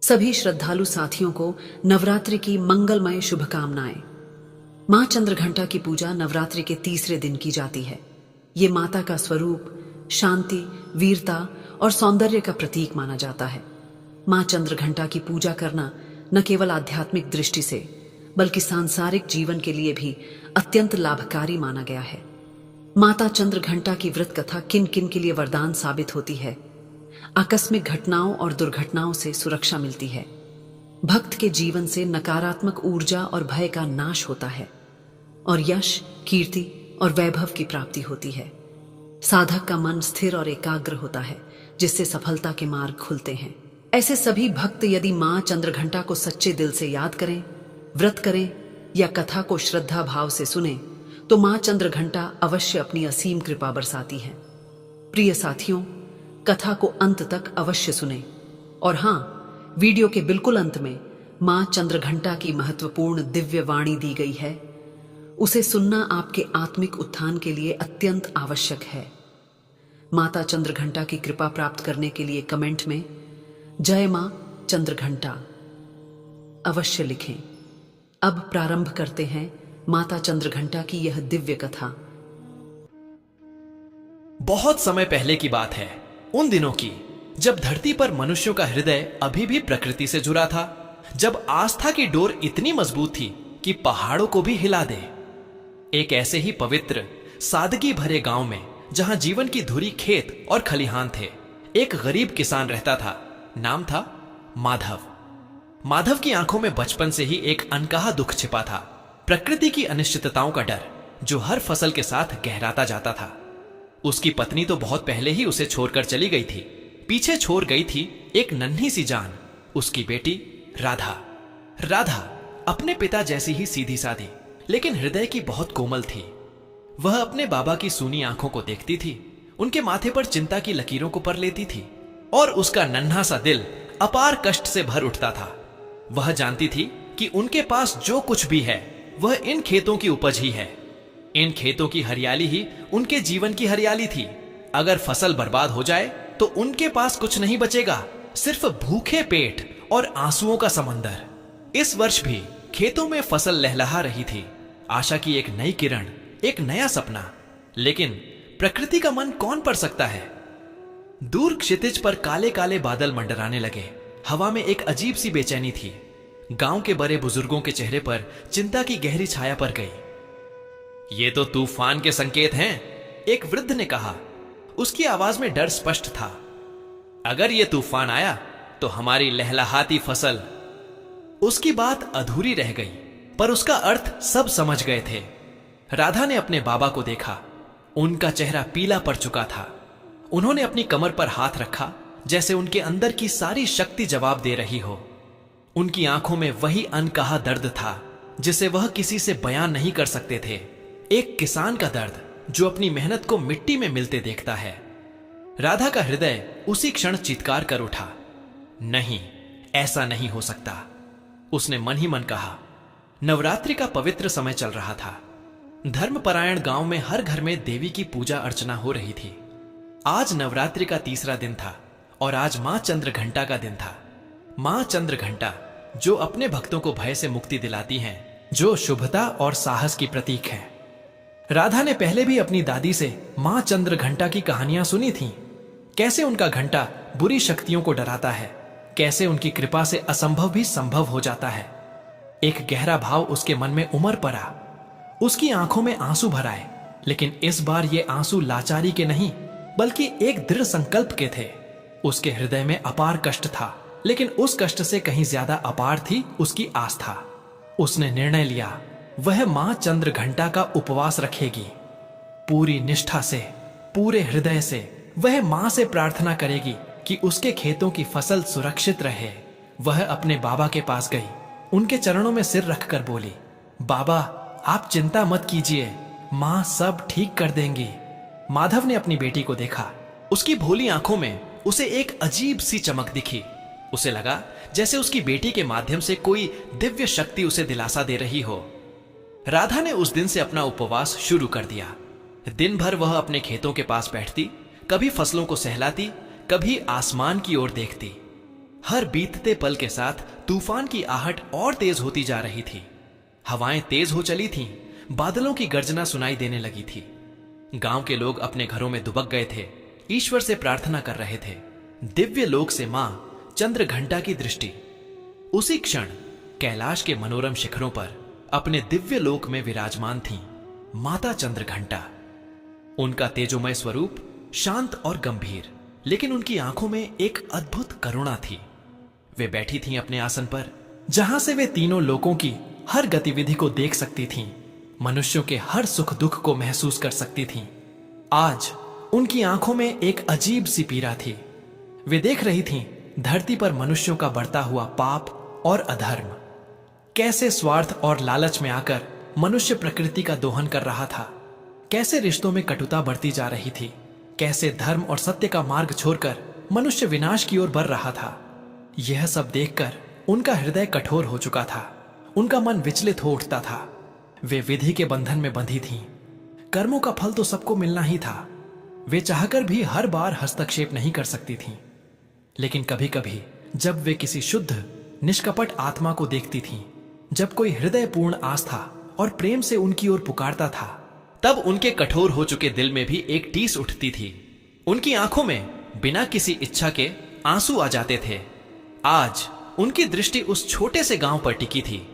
सभी श्रद्धालु साथियों को नवरात्रि की मंगलमय शुभकामनाएं। मां चंद्रघंटा की पूजा नवरात्रि के तीसरे दिन की जाती है। ये माता का स्वरूप शांति, वीरता और सौंदर्य का प्रतीक माना जाता है। मां चंद्रघंटा की पूजा करना न केवल आध्यात्मिक दृष्टि से बल्कि सांसारिक जीवन के लिए भी अत्यंत लाभकारी माना गया है। माता चंद्रघंटा की व्रत कथा किन किन के लिए वरदान साबित होती है। आकस्मिक घटनाओं और दुर्घटनाओं से सुरक्षा मिलती है। भक्त के जीवन से नकारात्मक ऊर्जा और भय का नाश होता है और यश, कीर्ति और वैभव की प्राप्ति होती है। साधक का मन स्थिर और एकाग्र होता है, जिससे सफलता के मार्ग खुलते हैं। ऐसे सभी भक्त यदि मां चंद्रघंटा को सच्चे दिल से याद करें, व्रत करें या कथा को श्रद्धा भाव से सुने तो मां चंद्रघंटा अवश्य अपनी असीम कृपा बरसाती है। प्रिय साथियों, कथा को अंत तक अवश्य सुने और हां, वीडियो के बिल्कुल अंत में मां चंद्रघंटा की महत्वपूर्ण दिव्य वाणी दी गई है। उसे सुनना आपके आत्मिक उत्थान के लिए अत्यंत आवश्यक है। माता चंद्रघंटा की कृपा प्राप्त करने के लिए कमेंट में जय मां चंद्रघंटा अवश्य लिखें। अब प्रारंभ करते हैं माता चंद्रघंटा की यह दिव्य कथा। बहुत समय पहले की बात है, उन दिनों की जब धरती पर मनुष्यों का हृदय अभी भी प्रकृति से जुड़ा था, जब आस्था की डोर इतनी मजबूत थी कि पहाड़ों को भी हिला दे। एक ऐसे ही पवित्र, सादगी भरे गांव में, जहां जीवन की धुरी खेत और खलिहान थे, एक गरीब किसान रहता था। नाम था माधव। माधव की आंखों में बचपन से ही एक अनकहा दुख छिपा था, प्रकृति की अनिश्चितताओं का डर, जो हर फसल के साथ गहराता जाता था। उसकी पत्नी तो बहुत पहले ही उसे छोड़कर चली गई थी। पीछे छोड़ गई थी एक नन्ही सी जान, उसकी बेटी राधा। राधा अपने पिता जैसी ही सीधी सादी, लेकिन हृदय की बहुत कोमल थी। वह अपने बाबा की सूनी आंखों को देखती थी, उनके माथे पर चिंता की लकीरों को पर लेती थी और उसका नन्हा सा दिल अपार कष्ट से भर उठता था। वह जानती थी कि उनके पास जो कुछ भी है वह इन खेतों की उपज ही है। इन खेतों की हरियाली ही उनके जीवन की हरियाली थी। अगर फसल बर्बाद हो जाए तो उनके पास कुछ नहीं बचेगा, सिर्फ भूखे पेट और आंसुओं का समंदर। इस वर्ष भी खेतों में फसल लहलहा रही थी, आशा की एक नई किरण, एक नया सपना। लेकिन प्रकृति का मन कौन पढ़ सकता है। दूर क्षितिज पर काले काले बादल मंडराने लगे। हवा में एक अजीब सी बेचैनी थी। गांव के बड़े बुजुर्गों के चेहरे पर चिंता की गहरी छाया पड़ गई। ये तो तूफान के संकेत हैं, एक वृद्ध ने कहा। उसकी आवाज में डर स्पष्ट था। अगर ये तूफान आया तो हमारी लहलहाती फसल। उसकी बात अधूरी रह गई, पर उसका अर्थ सब समझ गए थे। राधा ने अपने बाबा को देखा। उनका चेहरा पीला पड़ चुका था। उन्होंने अपनी कमर पर हाथ रखा, जैसे उनके अंदर की सारी शक्ति जवाब दे रही हो। उनकी आंखों में वही अनकहा दर्द था जिसे वह किसी से बयान नहीं कर सकते थे। एक किसान का दर्द जो अपनी मेहनत को मिट्टी में मिलते देखता है। राधा का हृदय उसी क्षण चीत्कार कर उठा। नहीं, ऐसा नहीं हो सकता, उसने मन ही मन कहा। नवरात्रि का पवित्र समय चल रहा था। धर्मपरायण गांव में हर घर में देवी की पूजा अर्चना हो रही थी। आज नवरात्रि का तीसरा दिन था और आज मां चंद्रघंटा का दिन था। मां चंद्रघंटा जो अपने भक्तों को भय से मुक्ति दिलाती हैं, जो शुभता और साहस की प्रतीक है। राधा ने पहले भी अपनी दादी से मां चंद्रघंटा की कहानियां सुनी थीं। कैसे उनका घंटा बुरी शक्तियों को डराता है, कैसे उनकी कृपा से असंभव भी संभव हो जाता है। एक गहरा भाव उसके मन में उमड़ पड़ा। उसकी आंखों में आंसू भर आए, लेकिन इस बार ये आंसू लाचारी के नहीं बल्कि एक दृढ़ संकल्प के थे। उसके हृदय में अपार कष्ट था, लेकिन उस कष्ट से कहीं ज्यादा अपार थी उसकी आस्था। उसने निर्णय लिया, वह मां चंद्रघंटा का उपवास रखेगी। पूरी निष्ठा से, पूरे हृदय से वह मां से प्रार्थना करेगी कि उसके खेतों की फसल सुरक्षित रहे। वह अपने बाबा के पास गई, उनके चरणों में सिर रखकर बोली, बाबा आप चिंता मत कीजिए, मां सब ठीक कर देंगी। माधव ने अपनी बेटी को देखा। उसकी भोली आंखों में उसे एक अजीब सी चमक दिखी। उसे लगा जैसे उसकी बेटी के माध्यम से कोई दिव्य शक्ति उसे दिलासा दे रही हो। राधा ने उस दिन से अपना उपवास शुरू कर दिया। दिन भर वह अपने खेतों के पास बैठती, कभी फसलों को सहलाती, कभी आसमान की ओर देखती। हर बीतते पल के साथ तूफान की आहट और तेज होती जा रही थी। हवाएं तेज हो चली थीं, बादलों की गर्जना सुनाई देने लगी थी। गांव के लोग अपने घरों में दुबक गए थे, ईश्वर से प्रार्थना कर रहे थे। दिव्य लोक से मां चंद्रघंटा की दृष्टि उसी क्षण कैलाश के मनोरम शिखरों पर अपने दिव्य लोक में विराजमान थीं माता चंद्रघंटा। उनका तेजोमय स्वरूप शांत और गंभीर, लेकिन उनकी आंखों में एक अद्भुत करुणा थी। वे बैठी थीं अपने आसन पर, जहां से वे तीनों लोकों की हर गतिविधि को देख सकती थीं, मनुष्यों के हर सुख दुख को महसूस कर सकती थीं। आज उनकी आंखों में एक अजीब सी पीड़ा थी। वे देख रही थीं धरती पर मनुष्यों का बढ़ता हुआ पाप और अधर्म, कैसे स्वार्थ और लालच में आकर मनुष्य प्रकृति का दोहन कर रहा था, कैसे रिश्तों में कटुता बढ़ती जा रही थी, कैसे धर्म और सत्य का मार्ग छोड़कर मनुष्य विनाश की ओर बढ़ रहा था। यह सब देखकर उनका हृदय कठोर हो चुका था, उनका मन विचलित हो उठता था। वे विधि के बंधन में बंधी थीं। कर्मों का फल तो सबको मिलना ही था। वे चाहकर भी हर बार हस्तक्षेप नहीं कर सकती थीं। लेकिन कभी कभी जब वे किसी शुद्ध निष्कपट आत्मा को देखती थीं, जब कोई हृदयपूर्ण आस्था और प्रेम से उनकी ओर पुकारता था, तब उनके कठोर हो चुके दिल में भी एक टीस उठती थी। उनकी आंखों में बिना किसी इच्छा के आंसू आ जाते थे। आज उनकी दृष्टि उस छोटे से गांव पर टिकी थी।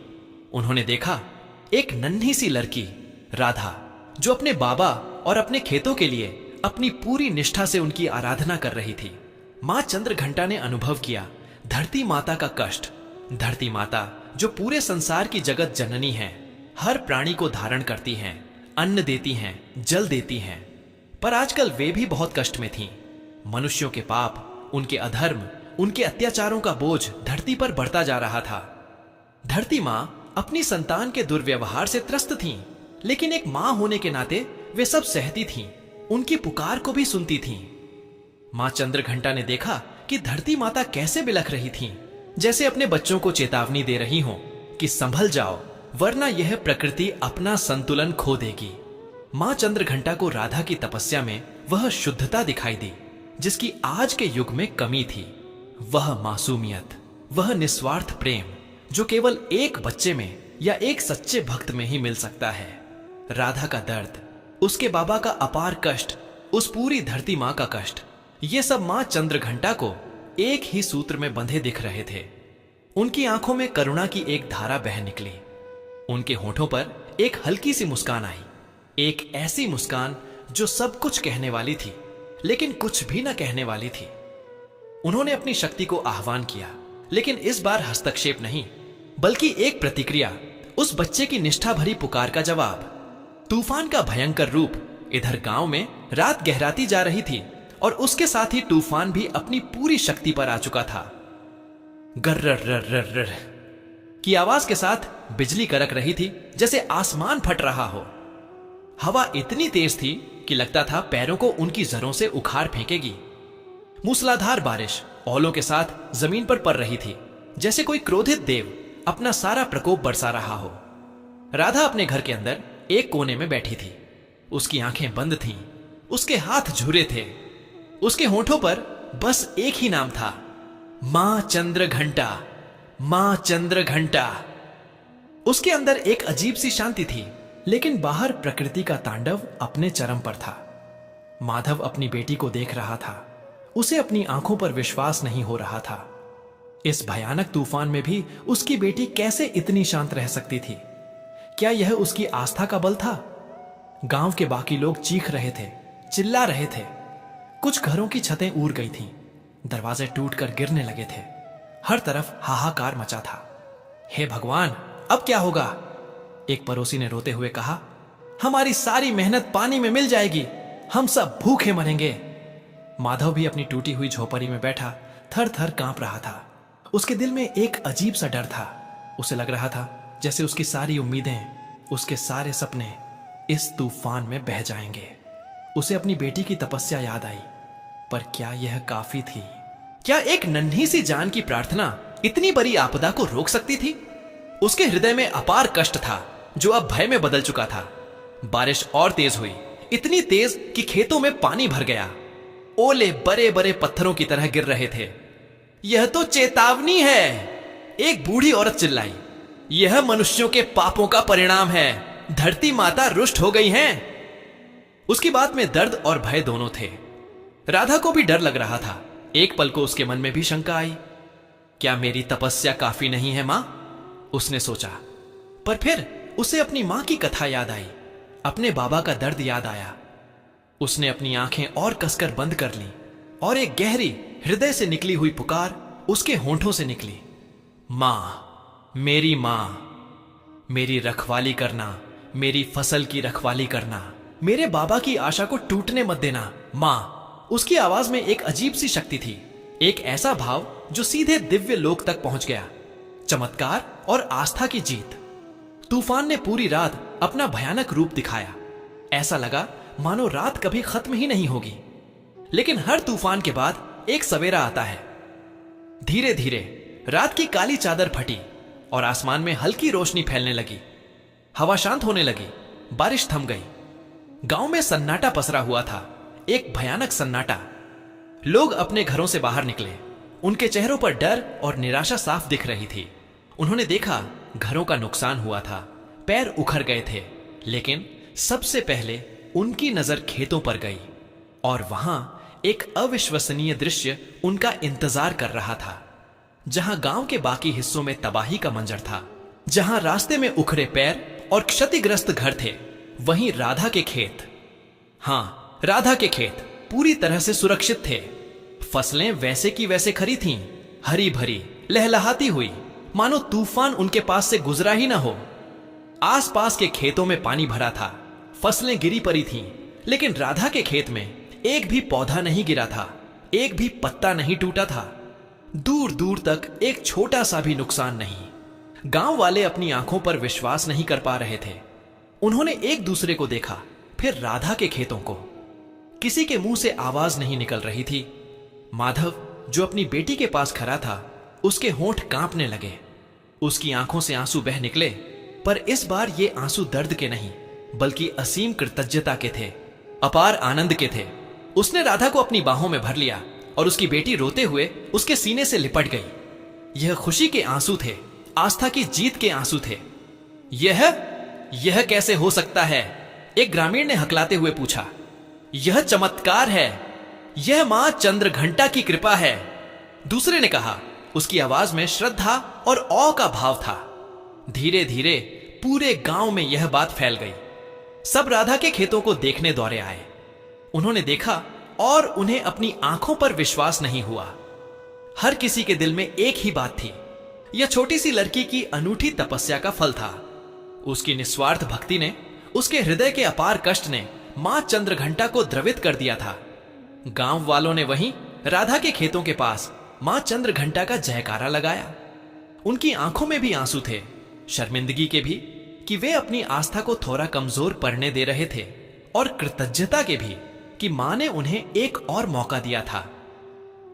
उन्होंने देखा एक नन्ही सी लड़की राधा, जो अपने बाबा और अपने खेतों के लिए अपनी पूरी निष्ठा से उनकी आराधना कर रही थी। मां चंद्रघंटा ने अनुभव किया धरती माता का कष्ट। धरती माता जो पूरे संसार की जगत जननी है, हर प्राणी को धारण करती हैं, अन्न देती हैं, जल देती हैं, पर आजकल वे भी बहुत कष्ट में थीं। मनुष्यों के पाप, उनके अधर्म, उनके अत्याचारों का बोझ धरती पर बढ़ता जा रहा था। धरती मां अपनी संतान के दुर्व्यवहार से त्रस्त थीं, लेकिन एक मां होने के नाते वे सब सहती थीं, उनकी पुकार को भी सुनती थीं। मां चंद्रघंटा ने देखा कि धरती माता कैसे बिलख रही थीं, जैसे अपने बच्चों को चेतावनी दे रही हों कि संभल जाओ, वरना यह प्रकृति अपना संतुलन खो देगी। मां चंद्रघंटा को राधा की तपस्या में वह शुद्धता दिखाई दी जिसकी आज के युग में कमी थी। वह मासूमियत, वह निस्वार्थ प्रेम जो केवल एक बच्चे में या एक सच्चे भक्त में ही मिल सकता है। राधा का दर्द, उसके बाबा का अपार कष्ट, उस पूरी धरती मां का कष्ट, ये सब मां चंद्रघंटा को एक ही सूत्र में बंधे दिख रहे थे। उनकी आंखों में करुणा की एक धारा बह निकली। उनके होठों पर एक हल्की सी मुस्कान आई, एक ऐसी मुस्कान जो सब कुछ कहने वाली थी लेकिन कुछ भी न कहने वाली थी। उन्होंने अपनी शक्ति को आह्वान किया, लेकिन इस बार हस्तक्षेप नहीं, बल्कि एक प्रतिक्रिया, उस बच्चे की निष्ठा भरी पुकार का जवाब। तूफान का भयंकर रूप, इधर गांव में रात गहराती जा रही थी और उसके साथ ही तूफान भी अपनी पूरी शक्ति पर आ चुका था। गर्र की आवाज के साथ बिजली कड़क रही थी, जैसे आसमान फट रहा हो। हवा इतनी तेज थी कि लगता था पैरों को उनकी जरों से उखाड़ फेंकेगी। मूसलाधार बारिश ओलों के साथ जमीन पर पड़ रही थी, जैसे कोई क्रोधित देव अपना सारा प्रकोप बरसा रहा हो। राधा अपने घर के अंदर एक कोने में बैठी थी। उसकी आंखें बंद थीं, उसके हाथ झुरे थे, उसके होठों पर बस एक ही नाम था, मां चंद्रघंटा, मां चंद्रघंटा। उसके अंदर एक अजीब सी शांति थी, लेकिन बाहर प्रकृति का तांडव अपने चरम पर था। माधव अपनी बेटी को देख रहा था, उसे अपनी आंखों पर विश्वास नहीं हो रहा था। इस भयानक तूफान में भी उसकी बेटी कैसे इतनी शांत रह सकती थी? क्या यह उसकी आस्था का बल था? गांव के बाकी लोग चीख रहे थे, चिल्ला रहे थे। कुछ घरों की छतें उड़ गई थीं, दरवाजे टूटकर गिरने लगे थे, हर तरफ हाहाकार मचा था। हे भगवान, अब क्या होगा? एक पड़ोसी ने रोते हुए कहा, हमारी सारी मेहनत पानी में मिल जाएगी, हम सब भूखे मरेंगे। माधव भी अपनी टूटी हुई झोपड़ी में बैठा थर थर कांप रहा था। उसके दिल में एक अजीब सा डर था। उसे लग रहा था जैसे उसकी सारी उम्मीदें, उसके सारे सपने इस तूफान में बह जाएंगे। उसे अपनी बेटी की तपस्या याद आई, पर क्या यह काफी थी? क्या एक नन्ही सी जान की प्रार्थना इतनी बड़ी आपदा को रोक सकती थी? उसके हृदय में अपार कष्ट था जो अब भय में बदल चुका था। बारिश और तेज हुई, इतनी तेज कि खेतों में पानी भर गया। ओले बड़े बड़े पत्थरों की तरह गिर रहे थे। यह तो चेतावनी है, एक बूढ़ी औरत चिल्लाई। यह मनुष्यों के पापों का परिणाम है, धरती माता रुष्ट हो गई हैं। उसकी बात में दर्द और भय दोनों थे। राधा को भी डर लग रहा था। एक पल को उसके मन में भी शंका आई, क्या मेरी तपस्या काफी नहीं है मां? उसने सोचा। पर फिर उसे अपनी मां की कथा याद आई, अपने बाबा का दर्द याद आया। उसने अपनी आंखें और कसकर बंद कर लीं और एक गहरी हृदय से निकली हुई पुकार उसके होंठों से निकली, मां, मेरी रखवाली करना, मेरी फसल की रखवाली करना, मेरे बाबा की आशा को टूटने मत देना मां। उसकी आवाज में एक अजीब सी शक्ति थी, एक ऐसा भाव जो सीधे दिव्य लोक तक पहुंच गया। चमत्कार और आस्था की जीत। तूफान ने पूरी रात अपना भयानक रूप दिखाया। ऐसा लगा मानो रात कभी खत्म ही नहीं होगी। लेकिन हर तूफान के बाद एक सवेरा आता है। धीरे धीरे रात की काली चादर फटी और आसमान में हल्की रोशनी फैलने लगी। हवा शांत होने लगी, बारिश थम गई। गांव में सन्नाटा पसरा हुआ था, एक भयानक सन्नाटा। लोग अपने घरों से बाहर निकले। उनके चेहरों पर डर और निराशा साफ दिख रही थी। उन्होंने देखा घरों का नुकसान हुआ था, पैर उखड़ गए थे। लेकिन सबसे पहले उनकी नजर खेतों पर गई और वहां एक अविश्वसनीय दृश्य उनका इंतजार कर रहा था। जहां गांव के बाकी हिस्सों में तबाही का मंजर था, जहां रास्ते में उखड़े पैर और क्षतिग्रस्त घर थे, वहीं राधा के खेत, हां, राधा के खेत पूरी तरह से सुरक्षित थे। फसलें वैसे की वैसे खरी थीं, हरी भरी, लहलहाती हुई, मानो तूफान उनके पास से गुजरा ही ना हो। आसपास के खेतों में पानी भरा था, फसलें गिरी पड़ी थीं, लेकिन राधा के खेत में एक भी पौधा नहीं गिरा था, एक भी पत्ता नहीं टूटा था। दूर दूर तक एक छोटा सा भी नुकसान नहीं। गांव वाले अपनी आंखों पर विश्वास नहीं कर पा रहे थे। उन्होंने एक दूसरे को देखा, फिर राधा के खेतों को। किसी के मुंह से आवाज नहीं निकल रही थी। माधव, जो अपनी बेटी के पास खड़ा था, उसके होंठ कांपने लगे। उसकी आंखों से आंसू बह निकले, पर इस बार ये आंसू दर्द के नहीं, बल्कि असीम कृतज्ञता के थे, अपार आनंद के थे। उसने राधा को अपनी बाहों में भर लिया और उसकी बेटी रोते हुए उसके सीने से लिपट गई। यह खुशी के आंसू थे, आस्था की जीत के आंसू थे। यह कैसे हो सकता है? एक ग्रामीण ने हकलाते हुए पूछा। यह चमत्कार है, यह मां चंद्रघंटा की कृपा है, दूसरे ने कहा। उसकी आवाज में श्रद्धा और औ का भाव था। धीरे धीरे पूरे गांव में यह बात फैल गई। सब राधा के खेतों को देखने दौड़े आए। उन्होंने देखा और उन्हें अपनी आंखों पर विश्वास नहीं हुआ। हर किसी के दिल में एक ही बात थी, यह छोटी सी लड़की की अनूठी तपस्या का फल था। उसकी निस्वार्थ भक्ति ने, उसके हृदय के अपार कष्ट ने मां चंद्रघंटा को द्रवित कर दिया था। गांव वालों ने वहीं राधा के खेतों के पास मां चंद्रघंटा का जयकारा लगाया। उनकी आंखों में भी आंसू थे, शर्मिंदगी के भी कि वे अपनी आस्था को थोड़ा कमजोर पड़ने दे रहे थे, और कृतज्ञता के भी कि मां ने उन्हें एक और मौका दिया था।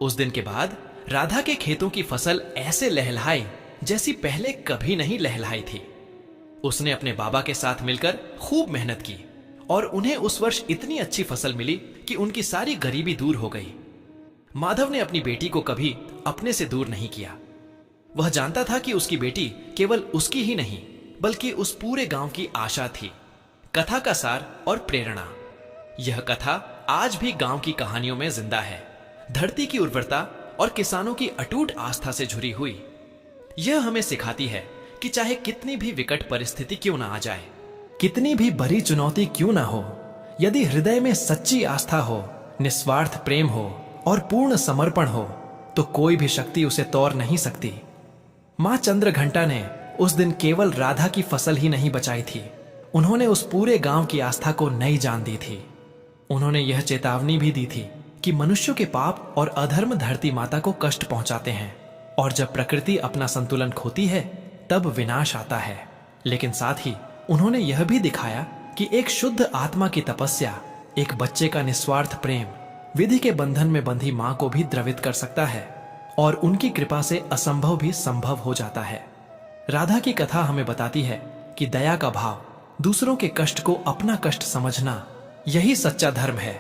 उस दिन के बाद राधा के खेतों की फसल ऐसे लहलहाई जैसी पहले कभी नहीं लहलहाई थी। उसने अपने बाबा के साथ मिलकर खूब मेहनत की और उन्हें उस वर्ष इतनी अच्छी फसल मिली कि उनकी सारी गरीबी दूर हो गई। माधव ने अपनी बेटी को कभी अपने से दूर नहीं किया। वह जानता था कि उसकी बेटी केवल उसकी ही नहीं, बल्कि उस पूरे गांव की आशा थी, कथा का सार और प्रेरणा। यह कथा आज भी गांव की कहानियों में जिंदा है, धरती की उर्वरता और किसानों की अटूट आस्था से जुड़ी हुई। यह हमें सिखाती है कि चाहे कितनी भी विकट परिस्थिति क्यों ना आ जाए, कितनी भी बड़ी चुनौती क्यों ना हो, यदि हृदय में सच्ची आस्था हो, निस्वार्थ प्रेम हो और पूर्ण समर्पण हो, तो कोई भी शक्ति उसे तोड़ नहीं सकती। मां चंद्रघंटा ने उस दिन केवल राधा की फसल ही नहीं बचाई थी, उन्होंने उस पूरे गांव की आस्था को नई जान दी थी। उन्होंने यह चेतावनी भी दी थी कि मनुष्यों के पाप और अधर्म धरती माता को कष्ट पहुंचाते हैं, और जब प्रकृति अपना संतुलन खोती है तब विनाश आता है। लेकिन साथ ही उन्होंने यह भी दिखाया कि एक शुद्ध आत्मा की तपस्या, एक बच्चे का निस्वार्थ प्रेम विधि के बंधन में बंधी मां को भी द्रवित कर सकता है, और उनकी कृपा से असंभव भी संभव हो जाता है। राधा की कथा हमें बताती है कि दया का भाव, दूसरों के कष्ट को अपना कष्ट समझना, यही सच्चा धर्म है।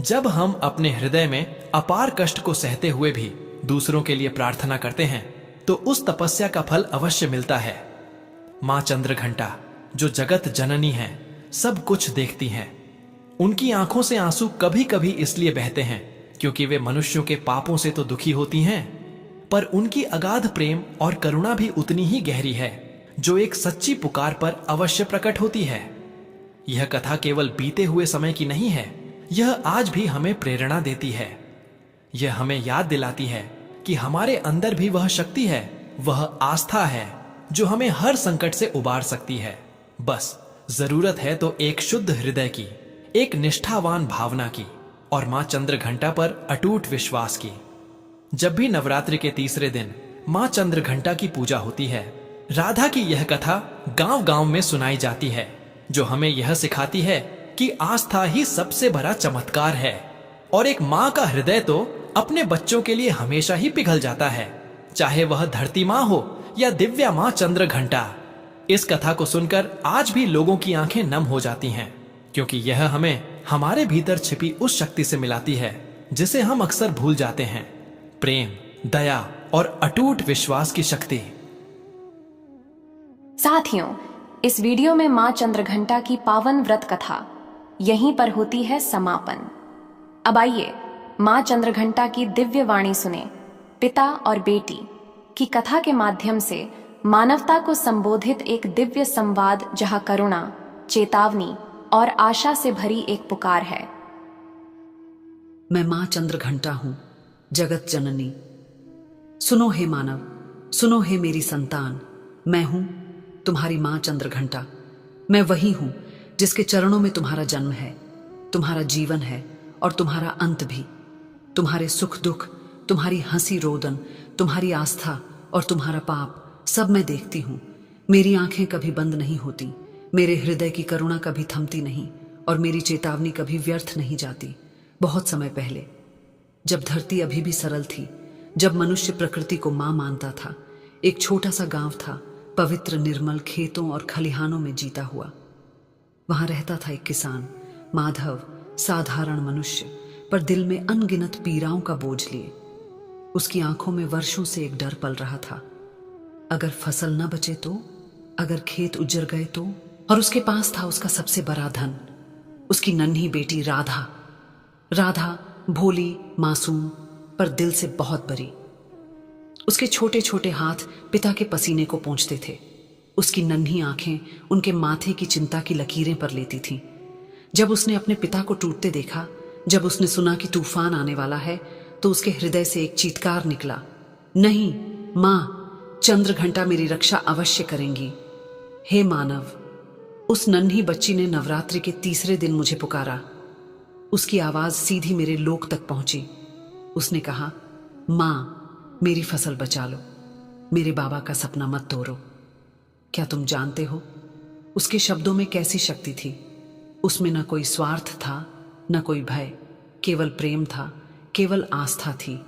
जब हम अपने हृदय में अपार कष्ट को सहते हुए भी दूसरों के लिए प्रार्थना करते हैं तो उस तपस्या का फल अवश्य मिलता है। मां चंद्रघंटा जो जगत जननी है, सब कुछ देखती हैं। उनकी आंखों से आंसू कभी कभी इसलिए बहते हैं क्योंकि वे मनुष्यों के पापों से तो दुखी होती हैं, पर उनकी अगाध प्रेम और करुणा भी उतनी ही गहरी है जो एक सच्ची पुकार पर अवश्य प्रकट होती है। यह कथा केवल बीते हुए समय की नहीं है, यह आज भी हमें प्रेरणा देती है। यह हमें याद दिलाती है कि हमारे अंदर भी वह शक्ति है, वह आस्था है जो हमें हर संकट से उबार सकती है। बस जरूरत है तो एक शुद्ध हृदय की, एक निष्ठावान भावना की और मां चंद्रघंटा पर अटूट विश्वास की। जब भी नवरात्रि के तीसरे दिन मां चंद्रघंटा की पूजा होती है, राधा की यह कथा गांव-गांव में सुनाई जाती है, जो हमें यह सिखाती है कि आस्था ही सबसे बड़ा चमत्कार है। और एक मां का हृदय तो अपने बच्चों के लिए हमेशा ही पिघल जाता है, चाहे वह धरती मां हो या दिव्या मां चंद्रघंटा। इस कथा को सुनकर आज भी लोगों की आंखें नम हो जाती हैं, क्योंकि यह हमें हमारे भीतर छिपी उस शक्ति से मिलाती है जिसे हम अक्सर भूल जाते हैं, प्रेम, दया और अटूट विश्वास की शक्ति। साथियों, इस वीडियो में मां चंद्रघंटा की पावन व्रत कथा यहीं पर होती है समापन। अब आइए मां चंद्रघंटा की दिव्य वाणी सुने, पिता और बेटी की कथा के माध्यम से मानवता को संबोधित एक दिव्य संवाद, जहां करुणा, चेतावनी और आशा से भरी एक पुकार है। मैं मां चंद्रघंटा हूं, जगत जननी। सुनो हे मानव, सुनो हे मेरी संतान, मैं हूं तुम्हारी मां चंद्रघंटा। मैं वही हूं जिसके चरणों में तुम्हारा जन्म है, तुम्हारा जीवन है और तुम्हारा अंत भी। तुम्हारे सुख दुख, तुम्हारी हंसी रोदन, तुम्हारी आस्था और तुम्हारा पाप सब मैं देखती हूं। मेरी आंखें कभी बंद नहीं होती, मेरे हृदय की करुणा कभी थमती नहीं और मेरी चेतावनी कभी व्यर्थ नहीं जाती। बहुत समय पहले, जब धरती अभी भी सरल थी, जब मनुष्य प्रकृति को मां मानता था, एक छोटा सा गांव था, पवित्र निर्मल खेतों और खलिहानों में जीता हुआ। वहां रहता था एक किसान माधव, साधारण मनुष्य, पर दिल में अनगिनत पीड़ाओं का बोझ लिए। उसकी आंखों में वर्षों से एक डर पल रहा था, अगर फसल न बचे तो, अगर खेत उजड़ गए तो। और उसके पास था उसका सबसे बड़ा धन, उसकी नन्ही बेटी राधा। राधा भोली, मासूम, पर दिल से बहुत बड़ी। उसके छोटे छोटे हाथ पिता के पसीने को पोंछते थे, उसकी नन्ही आंखें उनके माथे की चिंता की लकीरें पर लेती थीं। जब उसने अपने पिता को टूटते देखा, जब उसने सुना कि तूफान आने वाला है, तो उसके हृदय से एक चीत्कार निकला, नहीं मां, चंद्रघंटा मेरी रक्षा अवश्य करेंगी। हे मानव, उस नन्ही बच्ची ने नवरात्रि के तीसरे दिन मुझे पुकारा। उसकी आवाज सीधी मेरे लोक तक पहुंची। उसने कहा, मां, मेरी फसल बचा लो, मेरे बाबा का सपना मत तोड़ो। क्या तुम जानते हो उसके शब्दों में कैसी शक्ति थी? उसमें न कोई स्वार्थ था, न कोई भय, केवल प्रेम था, केवल आस्था थी,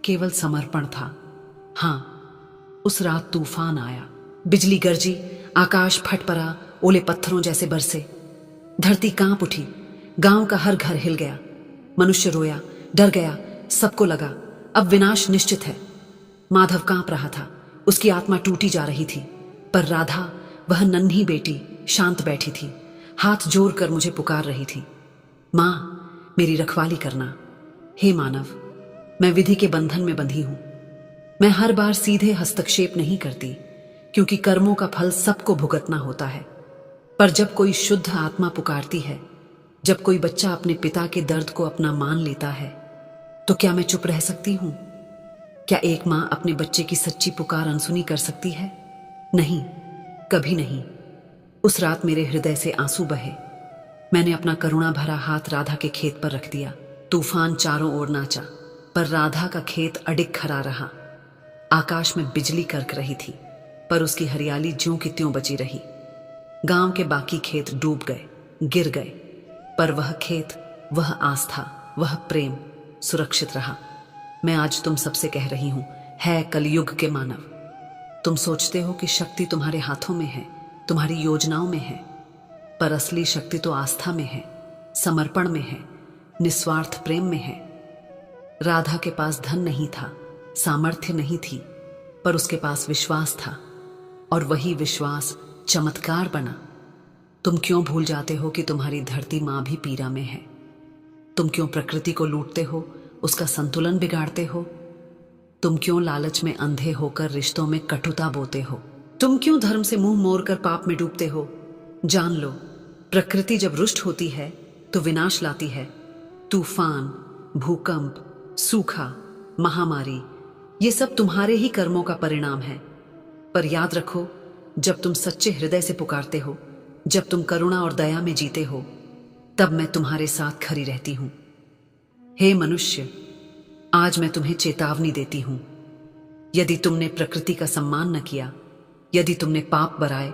केवल समर्पण था। हाँ, उस रात तूफान आया, बिजली गरजी, आकाश फट पड़ा, ओले पत्थरों जैसे बरसे, धरती कांप उठी, गांव का हर घर हिल गया, मनुष्य रोया, डर गया, सबको लगा अब विनाश निश्चित है। माधव कांप रहा था, उसकी आत्मा टूटी जा रही थी, पर राधा, वह नन्ही बेटी, शांत बैठी थी, हाथ जोड़कर मुझे पुकार रही थी, मां, मेरी रखवाली करना। हे मानव, मैं विधि के बंधन में बंधी हूं। मैं हर बार सीधे हस्तक्षेप नहीं करती, क्योंकि कर्मों का फल सबको भुगतना होता है। पर जब कोई शुद्ध आत्मा पुकारती है, जब कोई बच्चा अपने पिता के दर्द को अपना मान लेता है, तो क्या मैं चुप रह सकती हूं? क्या एक मां अपने बच्चे की सच्ची पुकार अनसुनी कर सकती है? नहीं, कभी नहीं। उस रात मेरे हृदय से आंसू बहे। मैंने अपना करुणा भरा हाथ राधा के खेत पर रख दिया। तूफान चारों ओर नाचा, पर राधा का खेत अडिग खड़ा रहा। आकाश में बिजली करक रही थी, पर उसकी हरियाली ज्यों की त्यों बची रही। गांव के बाकी खेत डूब गए, गिर गए, पर वह खेत, वह आस्था, वह प्रेम सुरक्षित रहा। मैं आज तुम सबसे कह रही हूं, है कलयुग के मानव, तुम सोचते हो कि शक्ति तुम्हारे हाथों में है, तुम्हारी योजनाओं में है, पर असली शक्ति तो आस्था में है, समर्पण में है, निस्वार्थ प्रेम में है। राधा के पास धन नहीं था, सामर्थ्य नहीं थी, पर उसके पास विश्वास था, और वही विश्वास चमत्कार बना। तुम क्यों भूल जाते हो कि तुम्हारी धरती माँ भी पीड़ा में है? तुम क्यों प्रकृति को लूटते हो, उसका संतुलन बिगाड़ते हो? तुम क्यों लालच में अंधे होकर रिश्तों में कटुता बोते हो? तुम क्यों धर्म से मुंह मोड़कर पाप में डूबते हो? जान लो, प्रकृति जब रुष्ट होती है तो विनाश लाती है। तूफान, भूकंप, सूखा, महामारी, ये सब तुम्हारे ही कर्मों का परिणाम है। पर याद रखो, जब तुम सच्चे हृदय से पुकारते हो, जब तुम करुणा और दया में जीते हो, तब मैं तुम्हारे साथ खड़ी रहती हूं। हे मनुष्य, आज मैं तुम्हें चेतावनी देती हूं। यदि तुमने प्रकृति का सम्मान न किया, यदि तुमने पाप बराए,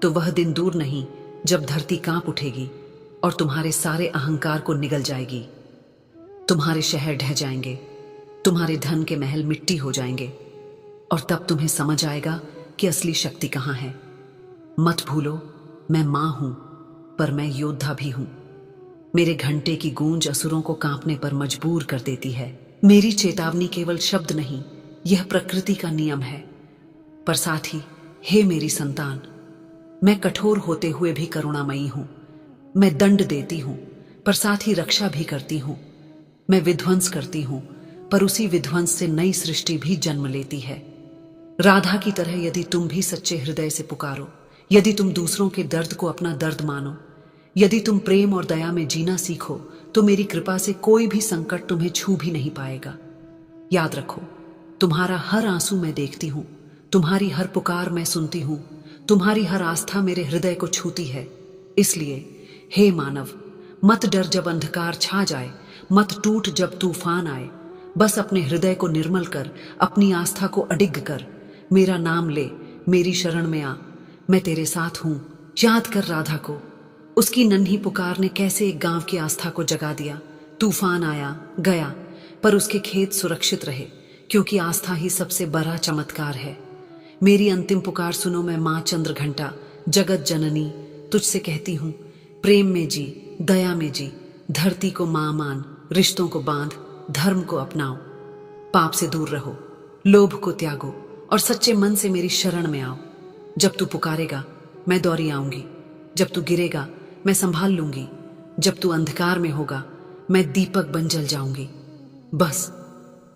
तो वह दिन दूर नहीं जब धरती कांप उठेगी और तुम्हारे सारे अहंकार को निगल जाएगी। तुम्हारे शहर ढह जाएंगे, तुम्हारे धन के महल मिट्टी हो जाएंगे, और तब तुम्हें समझ आएगा कि असली शक्ति कहां है। मत भूलो, मैं मां हूं, पर मैं योद्धा भी हूं। मेरे घंटे की गूंज असुरों को कांपने पर मजबूर कर देती है। मेरी चेतावनी केवल शब्द नहीं, यह प्रकृति का नियम है। पर साथ ही, हे मेरी संतान, मैं कठोर होते हुए भी करुणामयी हूं। मैं दंड देती हूं, पर साथ ही रक्षा भी करती हूं। मैं विध्वंस करती हूं, पर उसी विध्वंस से नई सृष्टि भी जन्म लेती है। राधा की तरह यदि तुम भी सच्चे हृदय से पुकारो, यदि तुम दूसरों के दर्द को अपना दर्द मानो, यदि तुम प्रेम और दया में जीना सीखो, तो मेरी कृपा से कोई भी संकट तुम्हें छू भी नहीं पाएगा। याद रखो, तुम्हारा हर आंसू मैं देखती हूं, तुम्हारी हर पुकार मैं सुनती हूं, तुम्हारी हर आस्था मेरे हृदय को छूती है। इसलिए हे मानव, मत डर जब अंधकार छा जाए, मत टूट जब तूफान आए। बस अपने हृदय को निर्मल कर, अपनी आस्था को अडिग कर, मेरा नाम ले, मेरी शरण में आ। मैं तेरे साथ हूं। याद कर राधा को, उसकी नन्ही पुकार ने कैसे एक गांव की आस्था को जगा दिया। तूफान आया गया, पर उसके खेत सुरक्षित रहे, क्योंकि आस्था ही सबसे बड़ा चमत्कार है। मेरी अंतिम पुकार सुनो। मैं मां चंद्रघंटा, जगत जननी, तुझसे कहती हूं, प्रेम में जी, दया में जी, धरती को मां मान, रिश्तों को बांध, धर्म को अपनाओ, पाप से दूर रहो, लोभ को त्यागो और सच्चे मन से मेरी शरण में आओ। जब तू पुकारेगा, मैं दौड़ी आऊंगी। जब तू गिरेगा, मैं संभाल लूंगी। जब तू अंधकार में होगा, मैं दीपक बन जल जाऊंगी। बस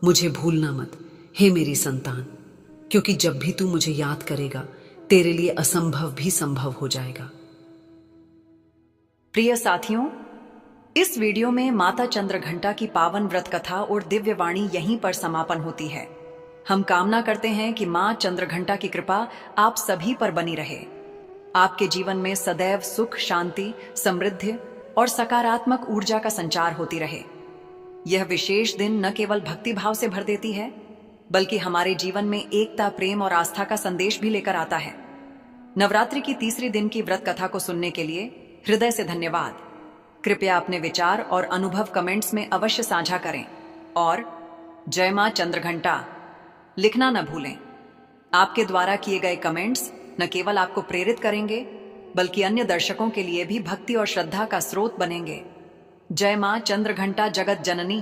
मुझे भूलना मत, हे मेरी संतान, क्योंकि जब भी तू मुझे याद करेगा, तेरे लिए असंभव भी संभव हो जाएगा। प्रिय साथियों, इस वीडियो में माता चंद्रघंटा की पावन व्रत कथा और दिव्य वाणी यहीं पर समापन होती है। हम कामना करते हैं कि मां चंद्रघंटा की कृपा आप सभी पर बनी रहे, आपके जीवन में सदैव सुख, शांति, समृद्धि और सकारात्मक ऊर्जा का संचार होती रहे। यह विशेष दिन न केवल भक्ति भाव से भर देती है, बल्कि हमारे जीवन में एकता, प्रेम और आस्था का संदेश भी लेकर आता है। नवरात्रि की तीसरे दिन की व्रत कथा को सुनने के लिए हृदय से धन्यवाद। कृपया अपने विचार और अनुभव कमेंट्स में अवश्य साझा करें और जय मां चंद्रघंटा लिखना न भूलें। आपके द्वारा किए गए कमेंट्स न केवल आपको प्रेरित करेंगे, बल्कि अन्य दर्शकों के लिए भी भक्ति और श्रद्धा का स्रोत बनेंगे। जय मां चंद्रघंटा जगत जननी।